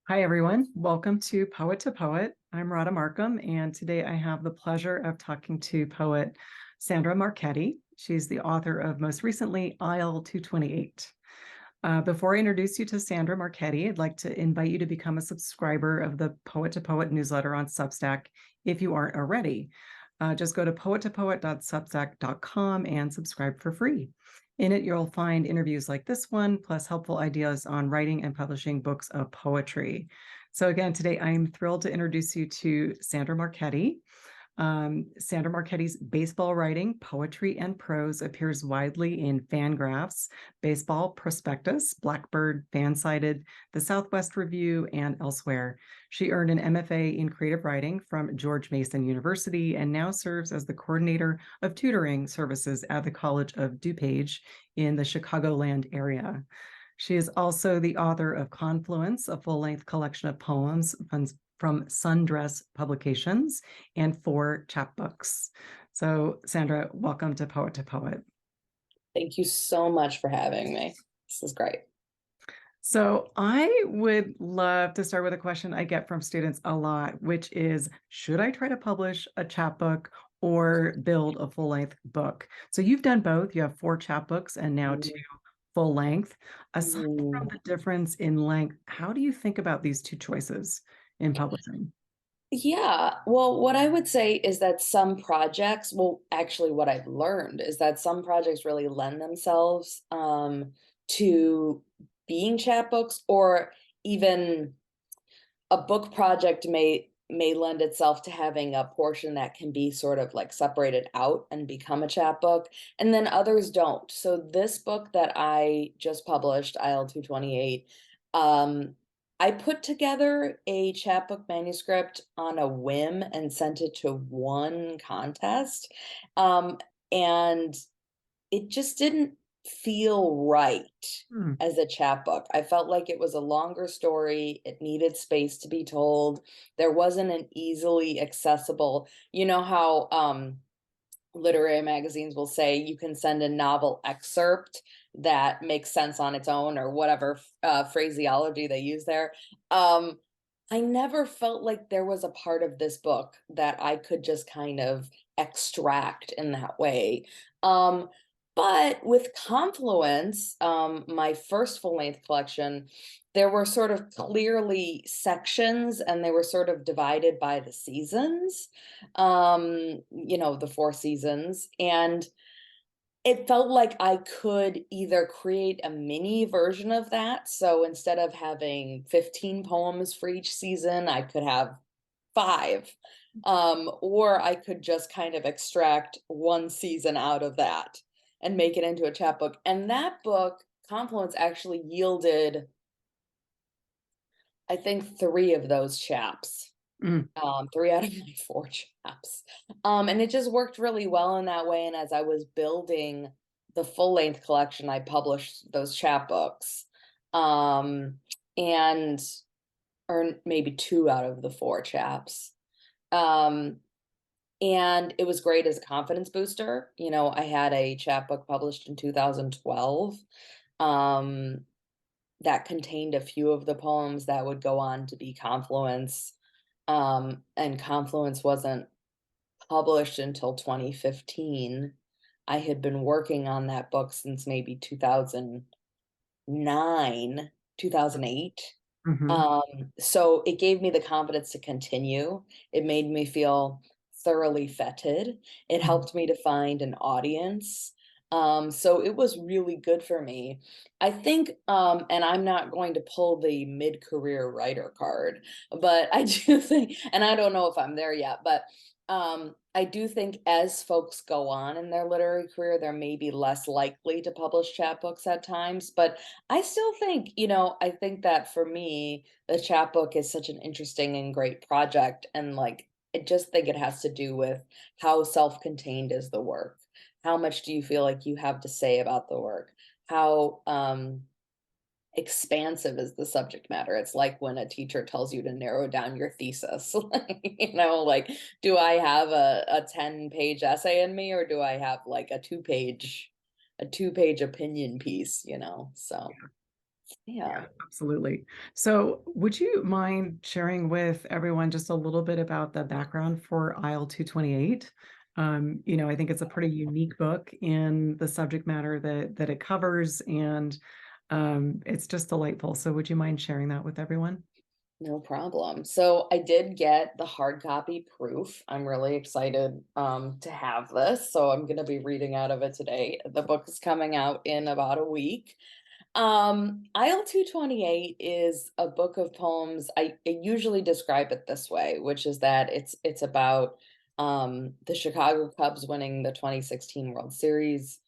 Hi, everyone. Welcome to Poet. I'm Radha Marcum, and today I have the pleasure of talking to poet Sandra Marchetti. She's the author of most recently IL 228. Before I introduce you to Sandra Marchetti, I'd like to invite you to become a subscriber of the Poet to Poet newsletter on Substack if you aren't already. Just go to poettopoet.substack.com and subscribe for free. In it, you'll find interviews like this one, plus helpful ideas on writing and publishing books of poetry. So again, today I'm thrilled to introduce you to Sandra Marchetti. Sandra Marchetti's baseball writing, poetry, and prose appears widely in Fangraphs, Baseball Prospectus, Blackbird, Fansided, the Southwest Review, and elsewhere. She earned an MFA in creative writing from George Mason University and now serves as the coordinator of tutoring services at the College of DuPage in the Chicagoland area. She is also the author of Confluence, a full-length collection of poems from Sundress Publications, and 4 chapbooks. So, Sandra, welcome to Poet. Thank you so much for having me. This is great. So, I would love to start with a question I get from students a lot, which is, should I try to publish a chapbook or build a full-length book? So, you've done both. You have 4 chapbooks and now 2 full length. Aside from the difference in length, how do you think about these 2 choices in publishing? Yeah, well, what I would say is that some projects, well, actually, what I've learned is that some projects really lend themselves to being chapbooks, or even a book project may lend itself to having a portion that can be sort of like separated out and become a chapbook, and then others don't. So this book that I just published, IL 228, I put together a chapbook manuscript on a whim and sent it to one contest. Um, and it just didn't feel right Hmm. as a chapbook. I felt like it was a longer story. It needed space to be told. There wasn't an easily accessible, you know how literary magazines will say you can send a novel excerpt that makes sense on its own, or whatever phraseology they use there. Um, I never felt like there was a part of this book that I could just kind of extract in that way. Um, but with Confluence, my first full length collection, there were sort of clearly sections, and they were sort of divided by the seasons, the 4 seasons. And it felt like I could either create a mini version of that. So instead of having 15 poems for each season, I could have 5. Or I could just kind of extract one season out of that and make it into a chapbook. And that book, Confluence, actually yielded, I think, 3 of those chaps. Mm. 3 out of my 4 chaps. And it just worked really well in that way, and as I was building the full-length collection, I published those chapbooks. Um, and or maybe 2 out of the 4 chaps. Um, and it was great as a confidence booster. I had a chapbook published in 2012, um, that contained a few of the poems that would go on to be Confluence. And Confluence wasn't published until 2015. I had been working on that book since maybe 2009, 2008. Mhm. So it gave me the confidence to continue. It made me feel thoroughly vetted. It Mhm. helped me to find an audience. So it was really good for me. I think, and I'm not going to pull the mid-career writer card, but I do think, and I don't know if I'm there yet, but I do think as folks go on in their literary career, they're maybe less likely to publish chapbooks at times. But I still think, I think that for me, the chapbook is such an interesting and great project. And like, I just think it has to do with how self-contained is the work. How much do you feel like you have to say about the work? How expansive is the subject matter? It's like when a teacher tells you to narrow down your thesis. Like, do I have a 10-page essay in me, or do I have like a 2-page opinion piece, so. Yeah. Yeah, absolutely. So, would you mind sharing with everyone just a little bit about the background for Aisle 228? I think it's a pretty unique book in the subject matter that it covers, and it's just delightful. So, would you mind sharing that with everyone? No problem. So I did get the hard copy proof. I'm really excited to have this. So I'm going to be reading out of it today. The book is coming out in about a week. Isle 228 is a book of poems. I usually describe it this way, which is that it's about the Chicago Cubs winning the 2016 World Series,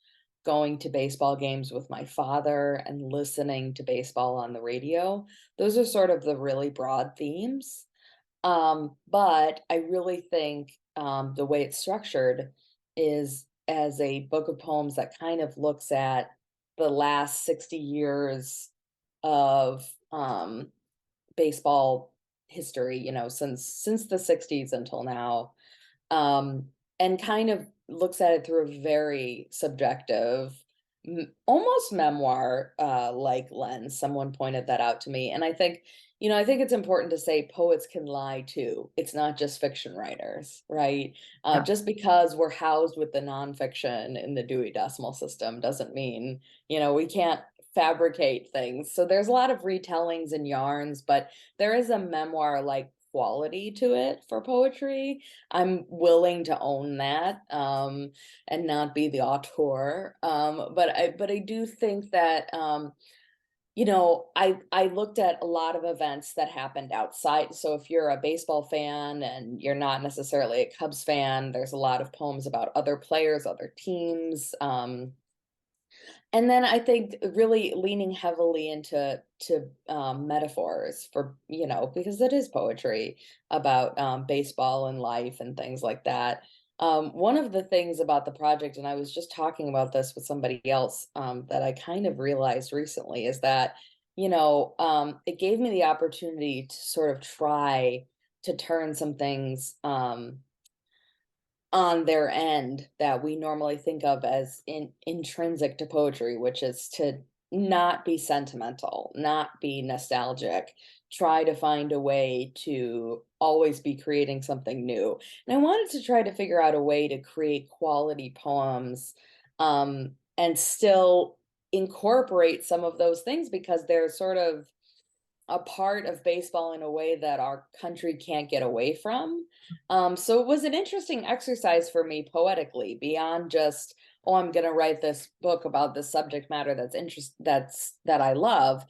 going to baseball games with my father, and listening to baseball on the radio. Those are sort of the really broad themes. But I really think the way it's structured is as a book of poems that kind of looks at the last 60 years of baseball history, since the 60s until now, um, and kind of looks at it through a very subjective, almost memoir like lens. Someone pointed that out to me, and I think it's important to say poets can lie too. It's not just fiction writers, right? Yeah. Just because we're housed with the nonfiction in the Dewey Decimal System doesn't mean we can't fabricate things. So there's a lot of retellings and yarns, but there is a memoir like quality to it for poetry. I'm willing to own that, and not be the auteur. But I do think that I looked at a lot of events that happened outside. So if you're a baseball fan and you're not necessarily a Cubs fan, there's a lot of poems about other players, other teams. And then I think really leaning heavily into metaphors for, because it is poetry about baseball and life and things like that. One of the things about the project, and I was just talking about this with somebody else, that I kind of realized recently, is that, it gave me the opportunity to sort of try to turn some things on their end that we normally think of as intrinsic to poetry, which is to not be sentimental, not be nostalgic, try to find a way to always be creating something new. And I wanted to try to figure out a way to create quality poems, and still incorporate some of those things because they're sort of a part of baseball in a way that our country can't get away from. So it was an interesting exercise for me poetically, beyond just, oh, I'm going to write this book about this subject matter that I love.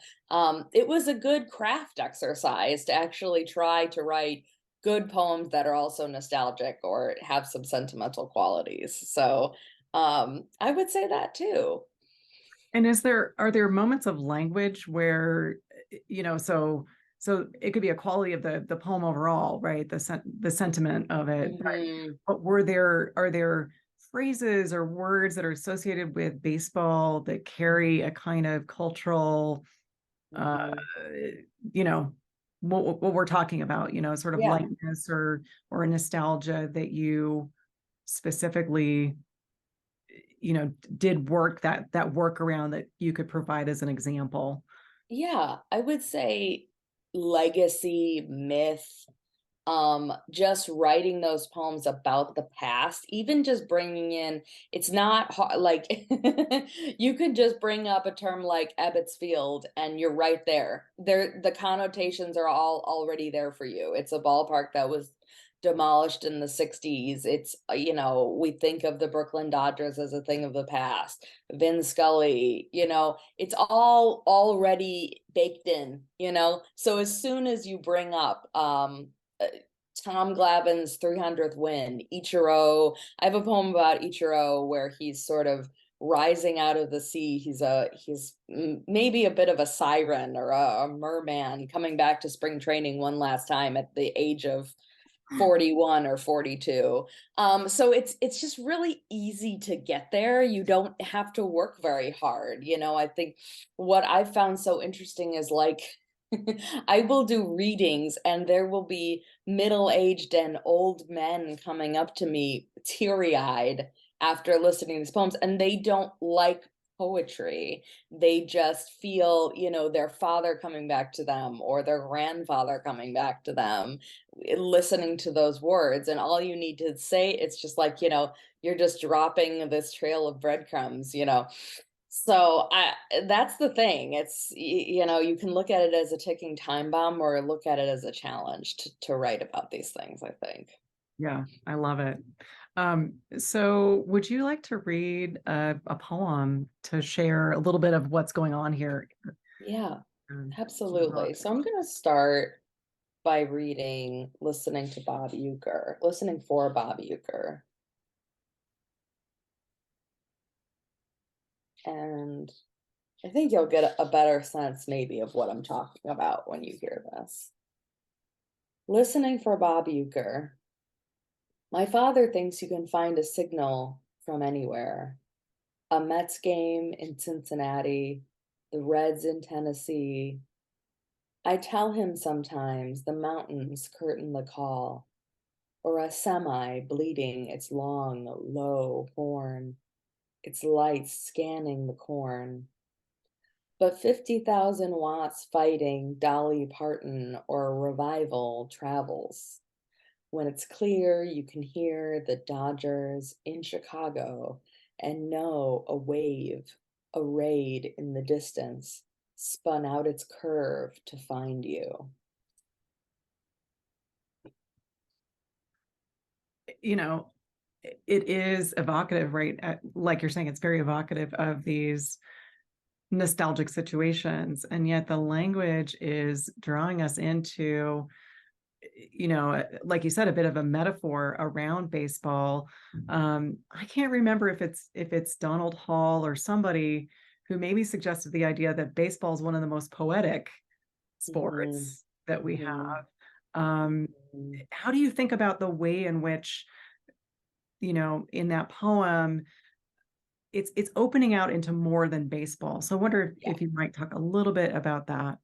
It was a good craft exercise to actually try to write good poems that are also nostalgic or have some sentimental qualities. So I would say that too. And are there moments of language where, so it could be a quality of the poem overall, right? The sentiment of it. Hmm. But are there phrases or words that are associated with baseball that carry a kind of cultural, uh, Hmm. you know, what we're talking about, sort of Yeah. lightness or a nostalgia that you specifically did work that workaround that you could provide as an example? Yeah, I would say legacy, myth, just writing those poems about the past, even just bringing in, it's not hard, like you could just bring up a term like Ebbets Field and you're right there. The connotations are all already there for you. It's a ballpark that was demolished in the 60s. It's, we think of the Brooklyn Dodgers as a thing of the past. Vin Scully, it's all already baked in. So as soon as you bring up uh, Tom Glavine's 300th win, Ichiro. I have a poem about Ichiro where he's sort of rising out of the sea. He's maybe a bit of a siren or a merman coming back to spring training one last time at the age of 41 or 42. So it's just really easy to get there. You don't have to work very hard. I think what I've found so interesting is like I will do readings and there will be middle-aged and old men coming up to me teary-eyed after listening to these poems, and they don't like poetry. They just feel, their father coming back to them or their grandfather coming back to them, listening to those words. And all you need to say, it's just like, you're just dropping this trail of breadcrumbs. So that's the thing. You can look at it as a ticking time bomb or look at it as a challenge to write about these things, I think. Yeah, I love it. So would you like to read a poem to share a little bit of what's going on here? Yeah, In the book? absolutely. So I'm going to start by listening to Bob Euchre, listening for Bob Euchre. And I think you'll get a better sense maybe of what I'm talking about when you hear this. Listening for Bob Euchre. My father thinks you can find a signal from anywhere. A Mets game in Cincinnati, the Reds in Tennessee. I tell him sometimes the mountains curtain the call, or a semi bleeding its long, low horn, its lights scanning the corn. But 50,000 watts fighting Dolly Parton or revival travels. When it's clear, you can hear the Dodgers in Chicago and know a wave, a raid in the distance, spun out its curve to find you. You know, it is evocative, right? Like you're saying, it's very evocative of these nostalgic situations. And yet the language is drawing us into, like you said, a bit of a metaphor around baseball. I can't remember if it's Donald Hall or somebody who maybe suggested the idea that baseball is one of the most poetic Mhm, sports that we mhm, have. Um, mhm. how do you think about the way in which, in that poem, it's opening out into more than baseball? So I wonder Yeah. if you might talk a little bit about that.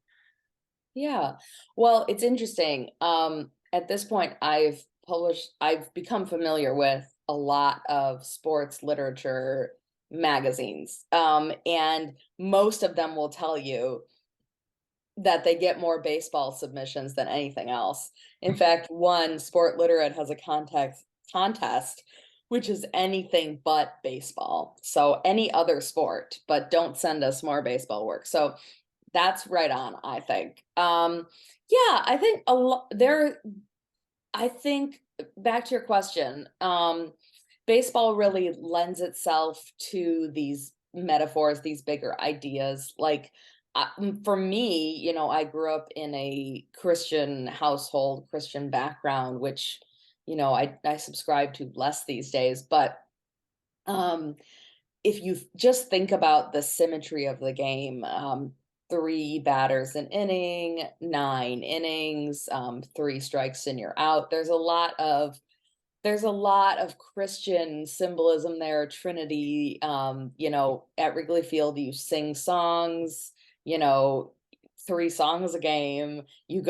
Yeah. Well, it's interesting. At this point, I've become familiar with a lot of sports literature magazines. And most of them will tell you that they get more baseball submissions than anything else. In fact, one Sport Literate has a contest which is anything but baseball. So any other sport, but don't send us more baseball work. So that's right on, I think. Yeah, I think a lot there. I think back to your question, baseball really lends itself to these metaphors, these bigger ideas. Like for me, I grew up in a Christian household, Christian background, which I subscribe to less these days. But um, if you just think about the symmetry of the game, three batters an inning, 9 innings, three strikes and you're out. There's a lot of Christian symbolism there, Trinity. At Wrigley Field, you sing songs, you know, 3 songs a game. You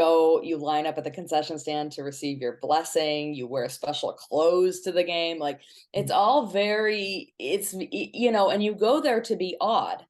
line up at the concession stand to receive your blessing. You wear special clothes to the game. Like it's all and you go there to be awed.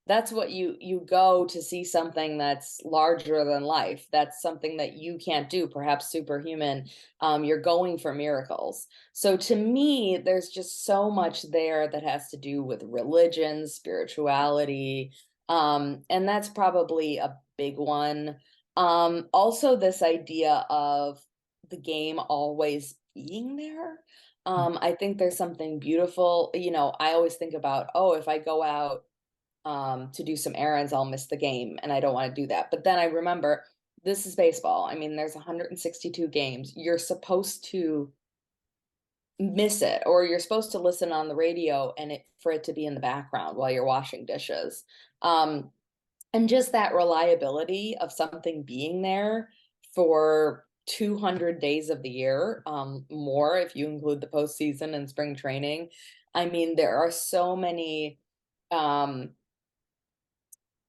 That's what you go to see something that's larger than life. That's something that you can't do, perhaps superhuman. You're going for miracles. So to me, there's just so much there that has to do with religion, spirituality, and that's probably a big one. Also, this idea of the game always being there. I think there's something beautiful. I always think about, oh, if I go out to do some errands, I'll miss the game, and I don't want to do that. But then I remember this is baseball. I mean, there's 162 games. You're supposed to miss it, or you're supposed to listen on the radio and for it to be in the background while you're washing dishes. Um, and just that reliability of something being there for 200 days of the year, more if you include the postseason and spring training. I mean, there are so many um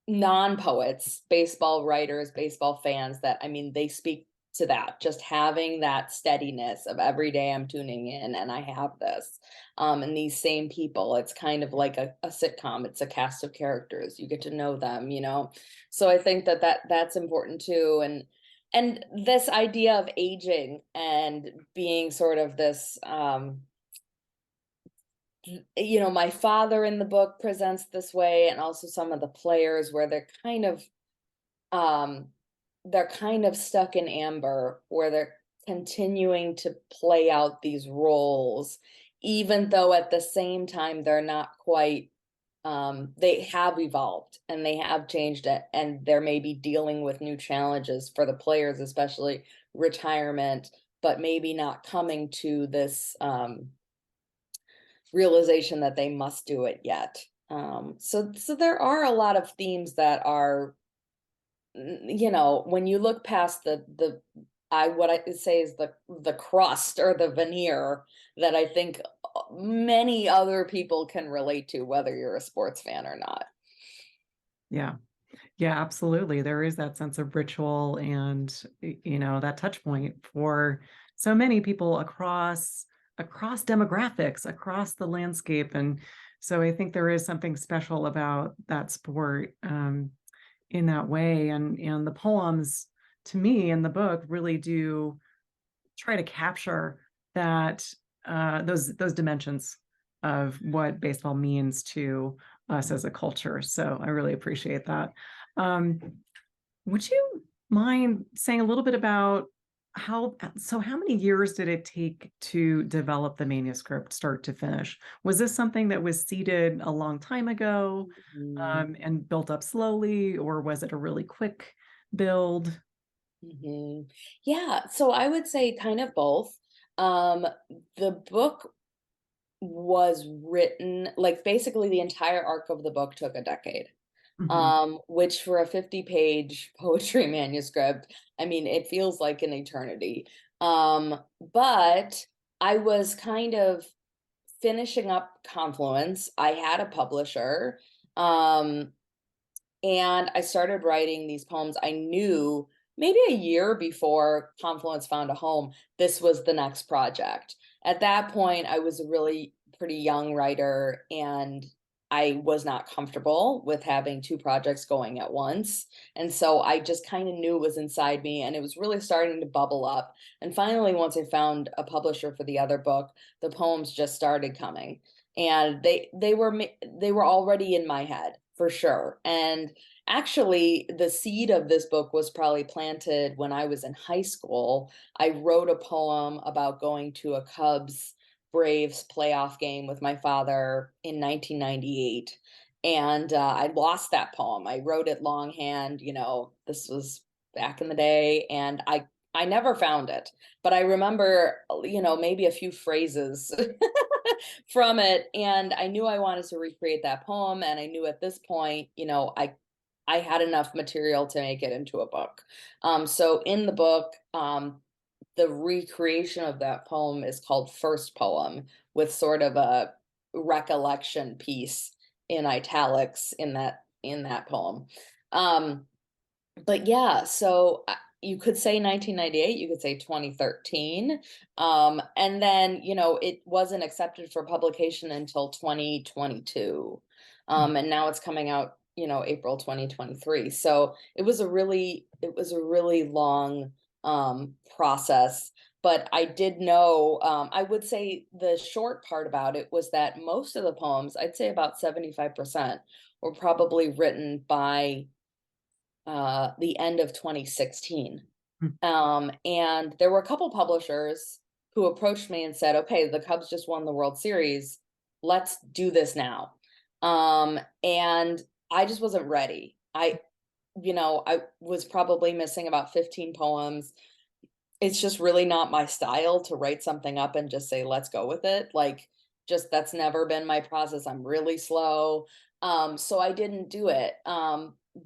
non-poets, baseball writers, baseball fans that I mean they speak to that, just having that steadiness of every day I'm tuning in and I have this. And these same people, it's kind of like a sitcom. It's a cast of characters. You get to know them, you know. So I think that's important too. And this idea of aging and being sort of this you know, my father in the book presents this way, and also some of the players where um they're kind of stuck in amber, where they're continuing to play out these roles, even though at the same time they're not quite, they have evolved and they have changed it, and they're maybe dealing with new challenges for the players, especially retirement, but maybe not coming to this realization that they must do it yet. So there are a lot of themes that are, you know, when you look past the I what I could say is the crust or the veneer, that I think many other people can relate to, whether you're a sports fan or not. Yeah. Yeah, absolutely. There is that sense of ritual and, you know, that touch point for so many people across demographics, across the landscape. And so I think there is something special about that sport, in that way. And the poems, to me, in the book really do try to capture that, those dimensions of what baseball means to us as a culture. So I really appreciate that. Um, would you mind saying a little bit about how many years did it take to develop the manuscript start to finish? Was this something that was seeded a long time ago, Mhm. and built up slowly, or was it a really quick build? Mhm. Yeah, so I would say kind of both. Um, the book was written, like, basically the entire arc of the book took a decade. Mhm. Which for a 50-page poetry manuscript, I mean, it feels like an eternity. But I was kind of finishing up Confluence. I had a publisher. Um, and I started writing these poems. I knew maybe a year before Confluence found a home, this was the next project. At that point, I was a really pretty young writer, and I was not comfortable with having two projects going at once. And so I just kind of knew it was inside me, and it was really starting to bubble up. And finally, once I found a publisher for the other book, the poems just started coming. And they were already in my head for sure. And actually, the seed of this book was probably planted when I was in high school. I wrote a poem about going to a Cubs Braves playoff game with my father in 1998. And I lost that poem. I wrote it longhand, you know, this was back in the day, and I never found it. But I remember, you know, maybe a few phrases from it, and I knew I wanted to recreate that poem, and I knew at this point, you know, I had enough material to make it into a book. So in the book, the recreation of that poem is called First Poem, with sort of a recollection piece in italics in that poem. Um, but yeah, so you could say 1998, you could say 2013. And then, you know, it wasn't accepted for publication until 2022. And now it's coming out, you know, April 2023. So it was a really long process. But I did know, I would say the short part about it was that most of the poems, I'd say about 75%, were probably written by the end of 2016. Mhm. And there were a couple publishers who approached me and said, okay, the Cubs just won the World Series. Let's do this now. And I just wasn't ready. You know, I was probably missing about 15 poems. It's just really not my style to write something up and just say, let's go with it. Like, just that's never been my process. I'm really slow. So I didn't do it.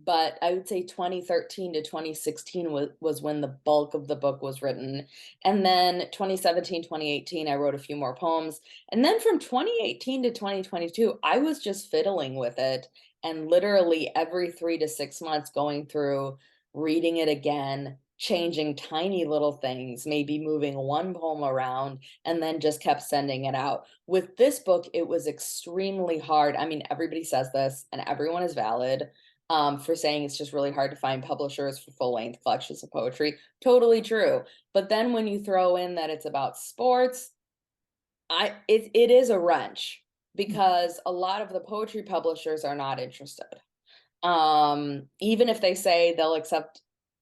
But I would say 2013 to 2016 was when the bulk of the book was written. And then 2017, 2018, I wrote a few more poems. And then from 2018 to 2022, I was just fiddling with it, and literally every 3 to 6 months going through, reading it again, changing tiny little things, maybe moving one poem around, and then just kept sending it out. With this book, it was extremely hard. I mean, everybody says this, and everyone is valid for saying it's just really hard to find publishers for full-length collections of poetry. Totally true. But then when you throw in that it's about sports, it is a wrench, because a lot of the poetry publishers are not interested. Even if they say they'll accept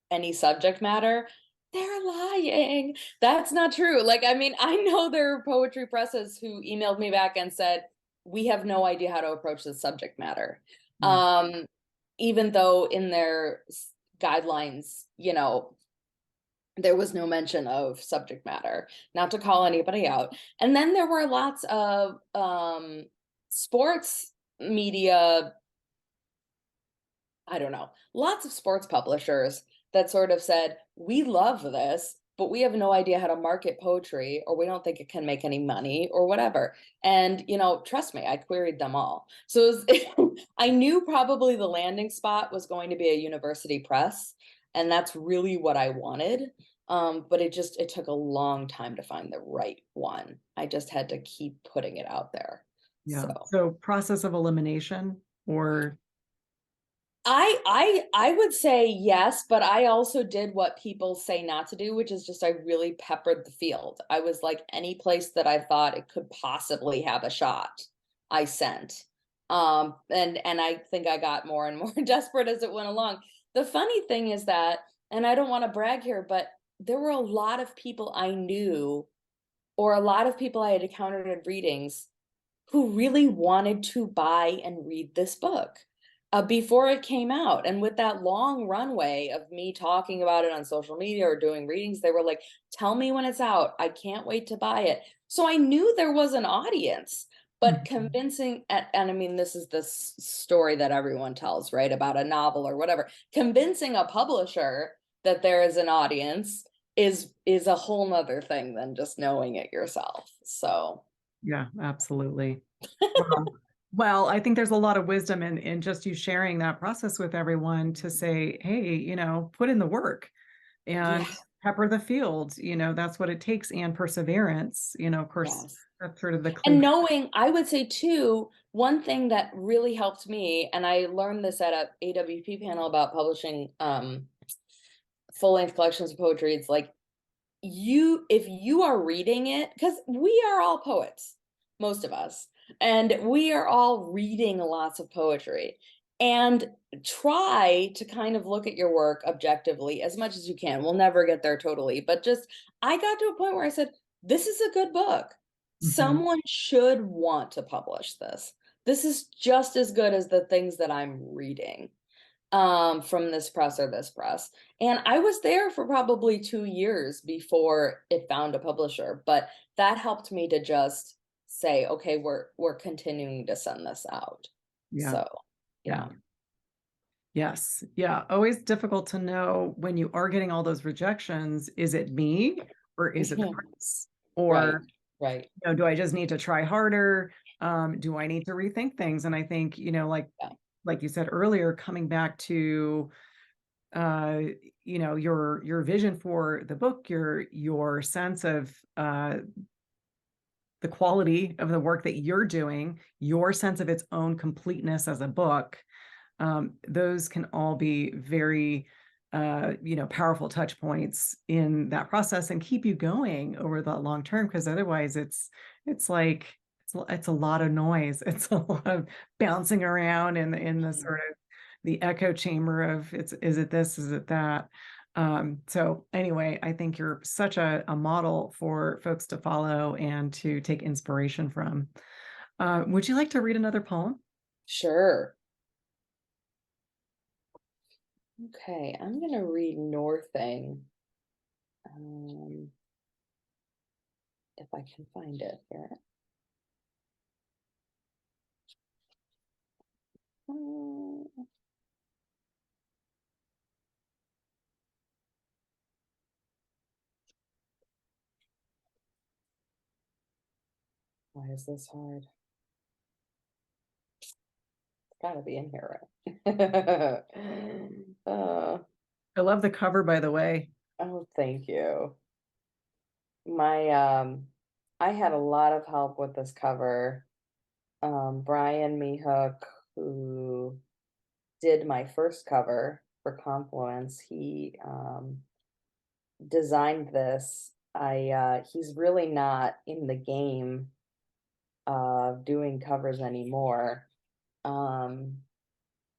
any subject matter, they're lying. That's not true. Like, I mean, I know there are poetry presses who emailed me back and said, we have no idea how to approach the subject matter. Yeah. Even though in their guidelines, there was no mention of subject matter, not to call anybody out. And then there were lots of sports media, I don't know, lots of sports publishers that sort of said, we love this, but we have no idea how to market poetry, or we don't think it can make any money, or whatever. And, trust me, I queried them all. So I knew probably the landing spot was going to be a university press, and that's really what I wanted. But it took a long time to find the right one. I just had to keep putting it out there. Yeah. So So process of elimination, or I would say yes, but I also did what people say not to do, which is just I really peppered the field. I was like, any place that I thought it could possibly have a shot, I sent. And I think I got more and more desperate as it went along. The funny thing is that, and I don't want to brag here, but there were a lot of people I knew, or a lot of people I had encountered at readings, who really wanted to buy and read this book before it came out. And with that long runway of me talking about it on social media or doing readings, they were like, tell me when it's out. I can't wait to buy it. So I knew there was an audience, but convincing, and I mean, this is the story that everyone tells, right? About a novel or whatever. Convincing a publisher that there is an audience is a whole nother thing than just knowing it yourself. So yeah, absolutely. Well, I think there's a lot of wisdom in just you sharing that process with everyone to say, hey, put in the work and yeah, pepper the field. That's what it takes, and perseverance. Of course, yes. that's sort of the And cliche. knowing, I would say too, one thing that really helped me, and I learned this at a AWP panel about publishing full-length collections of poetry, it's like, if you are reading it, because we are all poets, most of us, and we are all reading lots of poetry, and try to kind of look at your work objectively as much as you can. We'll never get there totally, but just, I got to a point where I said, this is a good book. Mhm. Someone should want to publish this. This is just as good as the things that I'm reading from this press or this press. And I was there for probably 2 years before it found a publisher, but that helped me to just say, okay, we're continuing to send this out. Yeah, So yeah. yeah. Yes. Yeah. Always difficult to know when you are getting all those rejections. Is it me, or is it the Mhm. press? Right, Or, right. do I just need to try harder? Do I need to rethink things? And I think, Yeah. like you said earlier, coming back to uh, your vision for the book, your sense of the quality of the work that you're doing, your sense of its own completeness as a book, those can all be very powerful touch points in that process and keep you going over the long term, because otherwise it's like it's a lot of noise. It's a lot of bouncing around in the Mhm. sort of the echo chamber of is it this, is it that. So anyway, I think you're such a model for folks to follow and to take inspiration from. Would you like to read another poem? Sure. Okay, I'm gonna read Northing. Um, if I can find it here. Uh, why is this hard? It's gotta be in here, right? uh, I love the cover, by the way. Thank you. My I had a lot of help with this cover. Brian Mehook, who did my first cover for Confluence, he designed this. He's really not in the game of doing covers anymore. Um,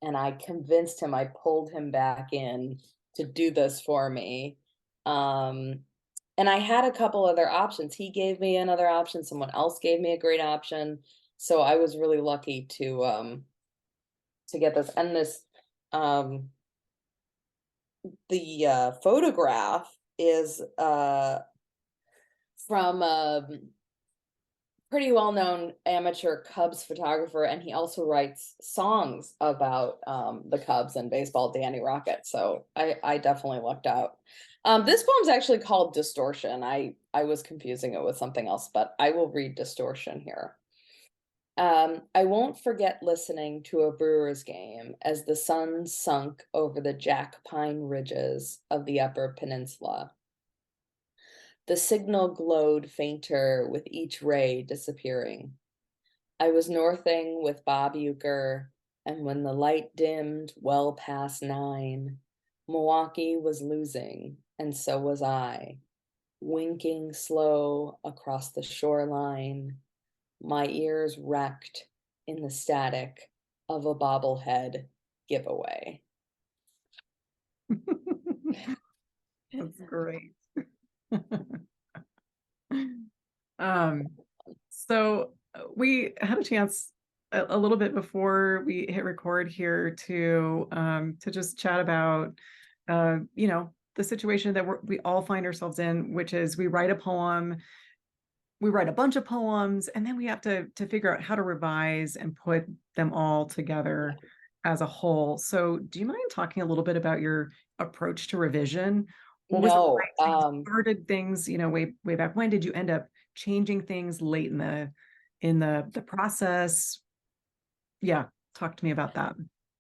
and I convinced him, I pulled him back in to do this for me. Um, and I had a couple other options. He gave me another option, someone else gave me a great option. So I was really lucky to get this. And this the photograph is from a pretty well-known amateur Cubs photographer, and he also writes songs about the Cubs and baseball, Danny Rocket. So I definitely lucked out. This poem's actually called Distortion. I was confusing it with something else, but I will read Distortion here. I won't forget listening to a Brewers game as the sun sunk over the jack pine ridges of the Upper Peninsula. The signal glowed fainter with each ray disappearing. I was northing with Bob Euchre, and when the light dimmed well past 9, Milwaukee was losing, and so was I, winking slow across the shoreline, my ears wrecked in the static of a bobblehead giveaway. That's great. Um, so we had a chance a little bit before we hit record here to just chat about the situation that we all find ourselves in, which is we write a poem, we write a bunch of poems, and then we have to figure out how to revise and put them all together as a whole. So do you mind talking a little bit about your approach to revision? What was it No, like? So you started things, way back when. Did you end up changing things late in the process? Yeah, talk to me about that.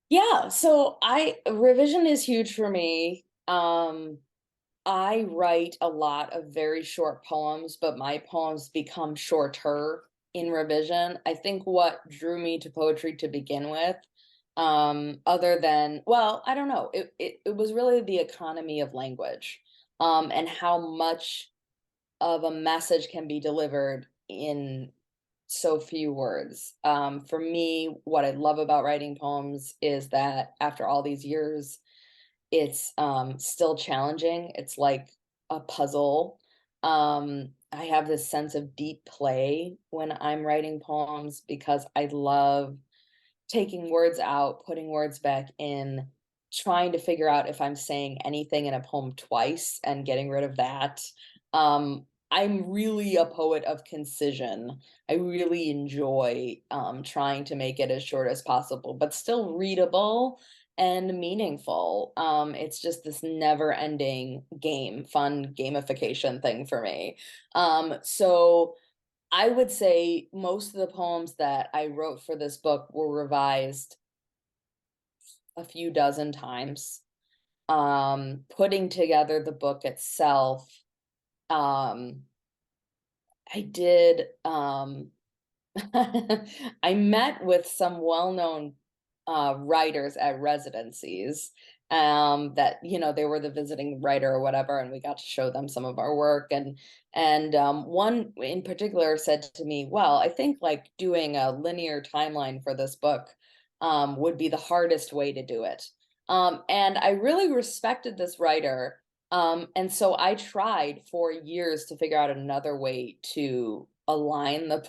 yeah, so I revision is huge for me. I write a lot of very short poems, but my poems become shorter in revision. I think what drew me to poetry to begin with, other than, well, I don't know, it was really the economy of language, and how much of a message can be delivered in so few words. For me, what I love about writing poems is that after all these years, it's still challenging. It's like a puzzle. I have this sense of deep play when I'm writing poems because I love taking words out, putting words back in, trying to figure out if I'm saying anything in a poem twice and getting rid of that. I'm really a poet of concision. I really enjoy trying to make it as short as possible, but still readable and meaningful. It's just this never ending game, fun gamification thing for me. So I would say most of the poems that I wrote for this book were revised a few dozen times. Putting together the book itself, um, I did I met with some well-known writers at residencies, that they were the visiting writer or whatever, and we got to show them some of our work. And one in particular said to me, well, I think like doing a linear timeline for this book would be the hardest way to do it. And I really respected this writer. And so I tried for years to figure out another way to align the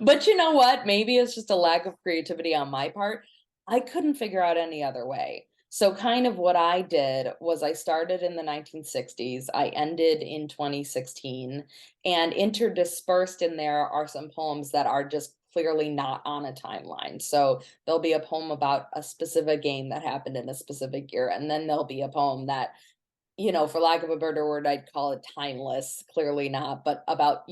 but you know what? Maybe it's just a lack of creativity on my part. I couldn't figure out any other way. So kind of what I did was I started in the 1960s, I ended in 2016, and interdispersed in there are some poems that are just clearly not on a timeline. So there'll be a poem about a specific game that happened in a specific year, and then there'll be a poem that, for lack of a better word, I'd call it timeless, clearly not, but about,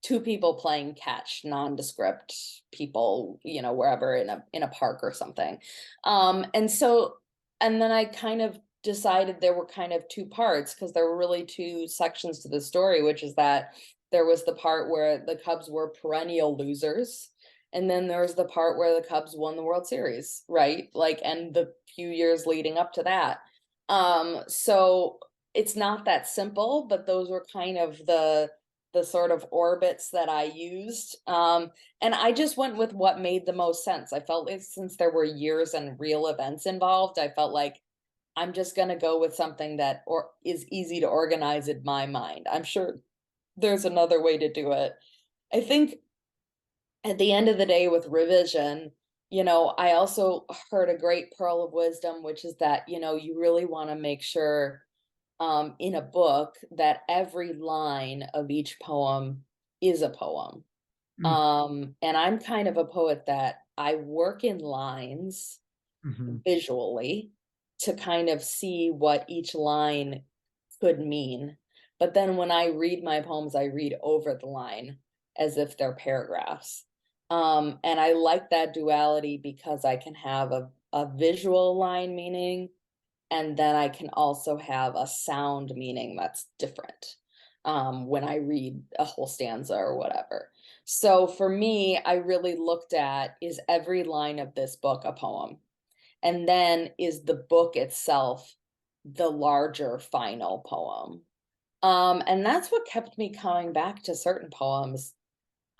two people playing catch, nondescript people, wherever in a park or something. And then I kind of decided there were kind of two parts, because there were really two sections to the story, which is that there was the part where the Cubs were perennial losers, and then there was the part where the Cubs won the World Series, right? Like, and the few years leading up to that. So it's not that simple, but those were kind of the sort of orbits that I used. And I just went with what made the most sense. I felt like, since there were years and real events involved, I felt like I'm just going to go with something that or is easy to organize in my mind. I'm sure there's another way to do it. I think at the end of the day with revision, I also heard a great pearl of wisdom, which is that, you really want to make sure in a book that every line of each poem is a poem. Mm, And I'm kind of a poet that I work in lines mhm, visually to kind of see what each line could mean. But then when I read my poems, I read over the line as if they're paragraphs. And I like that duality because I can have a visual line meaning, and then I can also have a sound meaning that's different when I read a whole stanza or whatever. So for me, I really looked at, is every line of this book a poem? And then is the book itself the larger final poem? And that's what kept me coming back to certain poems.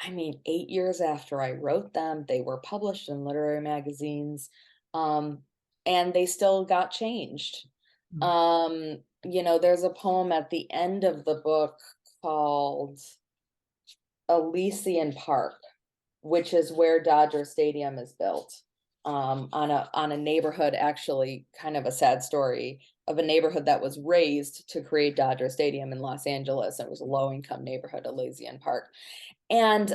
I mean, 8 years after I wrote them, they were published in literary magazines, um, and they still got changed. mm, There's a poem at the end of the book called Elysian Park, which is where Dodger Stadium is built, on a neighborhood, actually kind of a sad story of a neighborhood that was raised to create Dodger Stadium in Los Angeles. It was a low income neighborhood, Elysian Park. And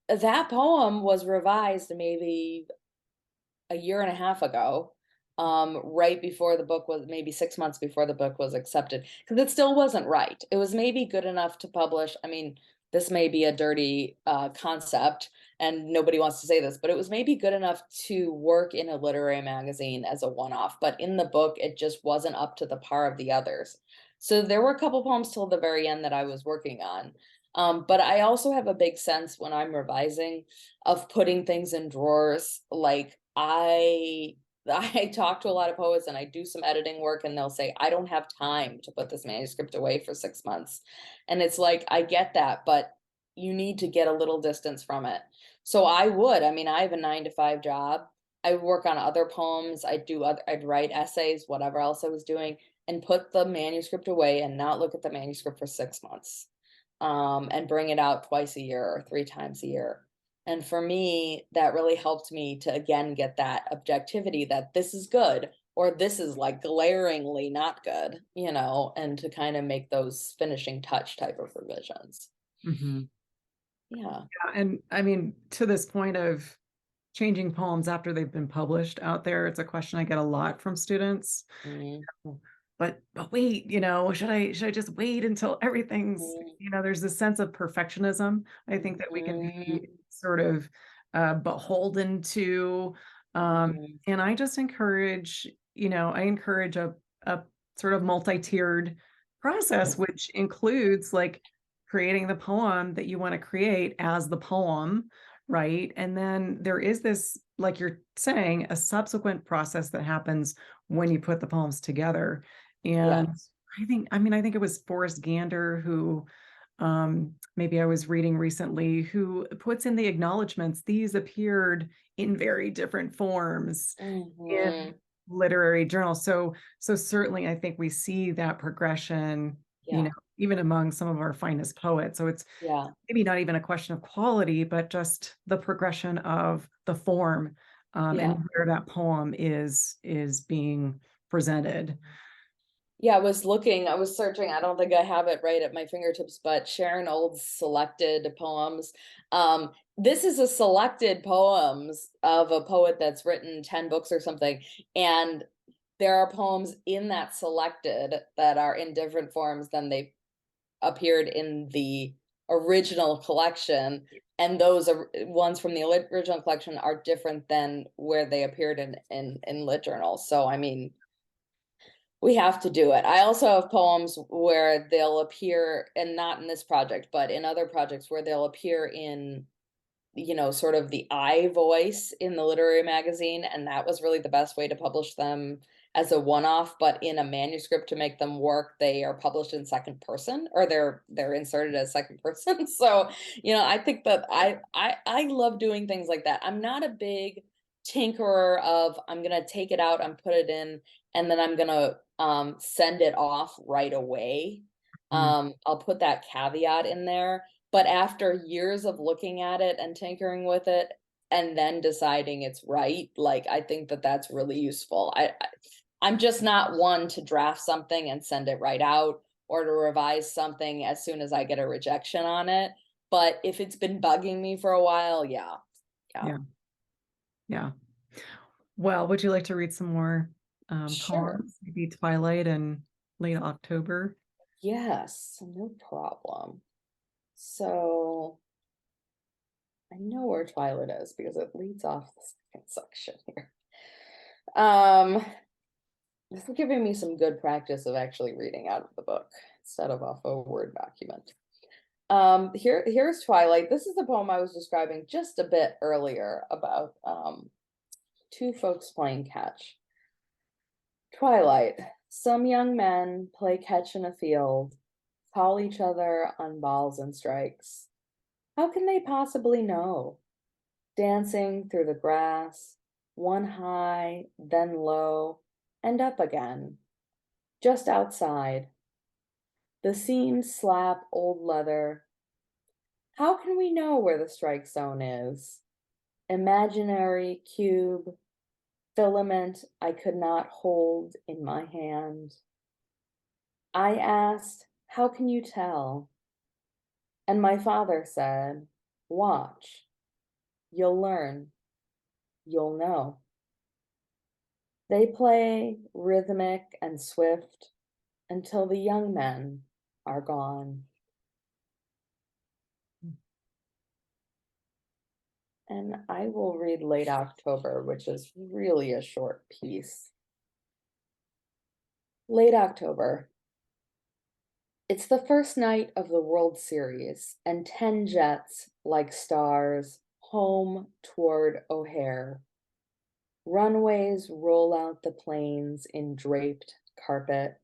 that poem was revised maybe a year and a half ago, right before the book was, maybe 6 months before the book was accepted, because it still wasn't right. It was maybe good enough to publish. I mean, this may be a dirty concept, and nobody wants to say this, but it was maybe good enough to work in a literary magazine as a one-off. But in the book, it just wasn't up to the par of the others. So there were a couple poems till the very end that I was working on. But I also have a big sense when I'm revising of putting things in drawers. Like I talk to a lot of poets and I do some editing work, and they'll say, I don't have time to put this manuscript away for 6 months. And it's like, I get that, but you need to get a little distance from it. So I mean, I have a 9 to 5 job. I work on other poems. I'd write essays, whatever else I was doing, and put the manuscript away and not look at the manuscript for 6 months, and bring it out twice a year or 3 times a year. And for me, that really helped me to again get that objectivity that this is good or this is like glaringly not good, and to kind of make those finishing touch type of revisions. mhm. Yeah. Yeah, and I mean, to this point of changing poems after they've been published out there, it's a question I get a lot from students. Mhm. But wait, should I just wait until everything's, there's this sense of perfectionism. I think that we can Mhm. be sort of beholden to. Mhm. And I just encourage, I encourage a sort of multi-tiered process, which includes like creating the poem that you want to create as the poem, right? And then there is this, like you're saying, a subsequent process that happens when you put the poems together. And Yes. I think it was Forrest Gander who, maybe I was reading recently, who puts in the acknowledgments, these appeared in very different forms in Mhm. literary journals. So certainly I think we see that progression, Yeah. even among some of our finest poets. So it's Yeah. maybe not even a question of quality, but just the progression of the form, and Yeah. where that poem is being presented. Yeah, I was searching. I don't think I have it right at my fingertips, but Sharon Olds selected poems. This is a selected poems of a poet that's written 10 books or something. And there are poems in that selected that are in different forms than they appeared in the original collection. And those are ones from the original collection are different than where they appeared in lit journals. So I mean, We have to do it. I also have poems where they'll appear, and not in this project, but in other projects where they'll appear in, sort of the I voice in the literary magazine, and that was really the best way to publish them as a one-off. But in a manuscript, to make them work, they are published in second person, or they're inserted as second person. So, I think that I love doing things like that. I'm not a big tinkerer of, I'm gonna take it out and put it in, and then I'm gonna send it off right away. Mm. I'll put that caveat in there, but after years of looking at it and tinkering with it and then deciding it's right, like, I think that that's really useful. I'm just not one to draft something and send it right out, or to revise something as soon as I get a rejection on it. But if it's been bugging me for a while, yeah. Yeah. Yeah. Yeah. Well, would you like to read some more Sure. poems? Maybe Twilight and late October? Yes, no problem. So I know where Twilight is because it leads off the second section here. Um, this is giving me some good practice of actually reading out of the book instead of off a Word document. Here's Twilight. This is the poem I was describing just a bit earlier about two folks playing catch. Twilight. Some young men play catch in a field, call each other on balls and strikes. How can they possibly know? Dancing through the grass, one high, then low, and up again, just outside. The seams slap old leather. How can we know where the strike zone is? Imaginary cube, filament I could not hold in my hand. I asked, how can you tell? And my father said, watch, you'll learn, you'll know. They play rhythmic and swift until the young men are gone. And I will read Late October, which is really a short piece. Late October. It's the first night of the World Series, and 10 jets, like stars, home toward O'Hare. Runways roll out the planes in draped carpet.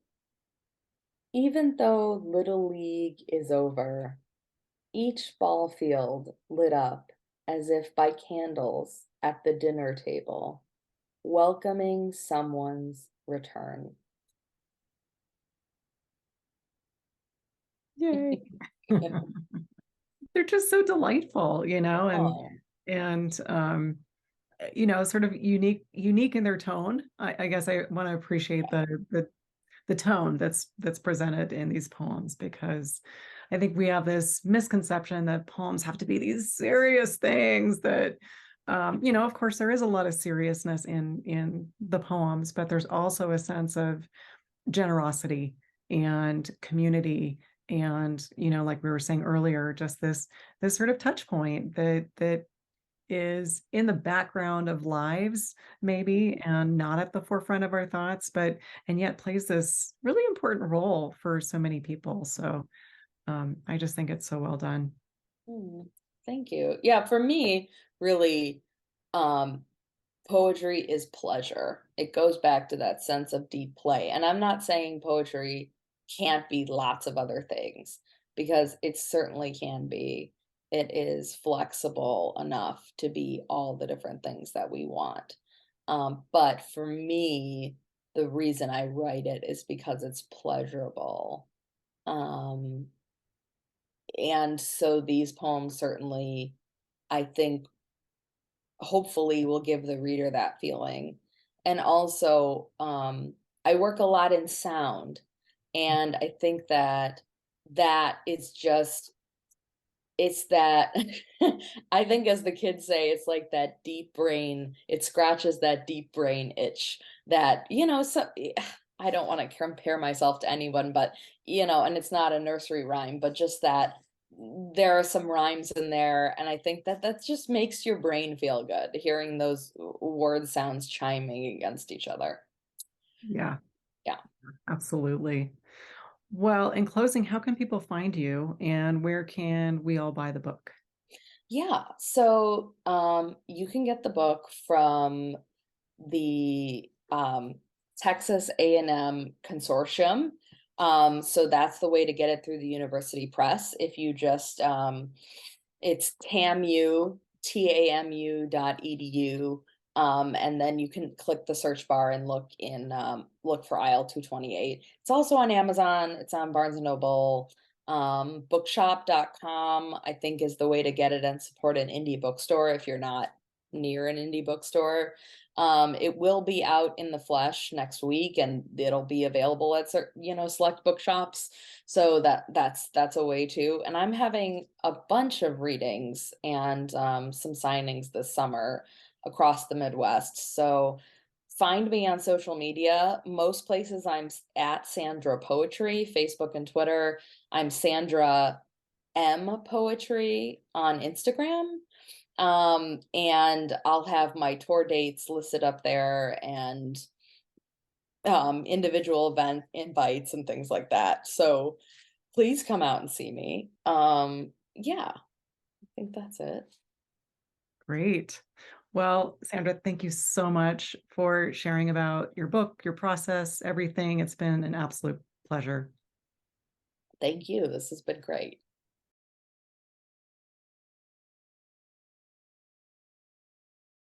Even though Little League is over, each ball field lit up as if by candles at the dinner table, welcoming someone's return. Yay. They're just so delightful, Oh, and sort of unique in their tone. I guess I want to appreciate the tone that's presented in these poems, because I think we have this misconception that poems have to be these serious things that of course there is a lot of seriousness in the poems, but there's also a sense of generosity and community, and like we were saying earlier, just this sort of touch point that is in the background of lives, maybe, and not at the forefront of our thoughts, but and yet plays this really important role for so many people. So I just think it's so well done. thank you. Yeah, for me, really, um, poetry is pleasure. It goes back to that sense of deep play. And I'm not saying poetry can't be lots of other things, because it certainly can be. It is flexible enough to be all the different things that we want. But for me, the reason I write it is because it's pleasurable. Um, and so these poems certainly, I think, hopefully will give the reader that feeling. And also, I work a lot in sound, and I think that that is just, it's that I think, as the kids say, it's like that deep brain, it scratches that deep brain itch that, so I don't want to compare myself to anyone, but and it's not a nursery rhyme, but just that there are some rhymes in there, and I think that that just makes your brain feel good, hearing those word sounds chiming against each other. Yeah. Yeah. Absolutely. Well, in closing, how can people find you and where can we all buy the book? Yeah. So you can get the book from the Texas A&M Consortium. So that's the way to get it through the university press. If you just it's tamu.edu. And then you can click the search bar and look for aisle 228. It's also on Amazon, it's on Barnes and Noble. Bookshop.com, I think, is the way to get it and support an indie bookstore if you're not near an indie bookstore. It will be out in the flesh next week, and it'll be available at select bookshops. So that's a way too. And I'm having a bunch of readings and some signings this summer across the Midwest. So find me on social media. Most places at Sandra Poetry, Facebook and Twitter. I'm Sandra M Poetry on Instagram. And I'll have my tour dates listed up there, and individual event invites and things like that. So please come out and see me. Yeah, I think that's it. Great. Well, Sandra, thank you so much for sharing about your book, your process, everything. It's been an absolute pleasure. Thank you. This has been great.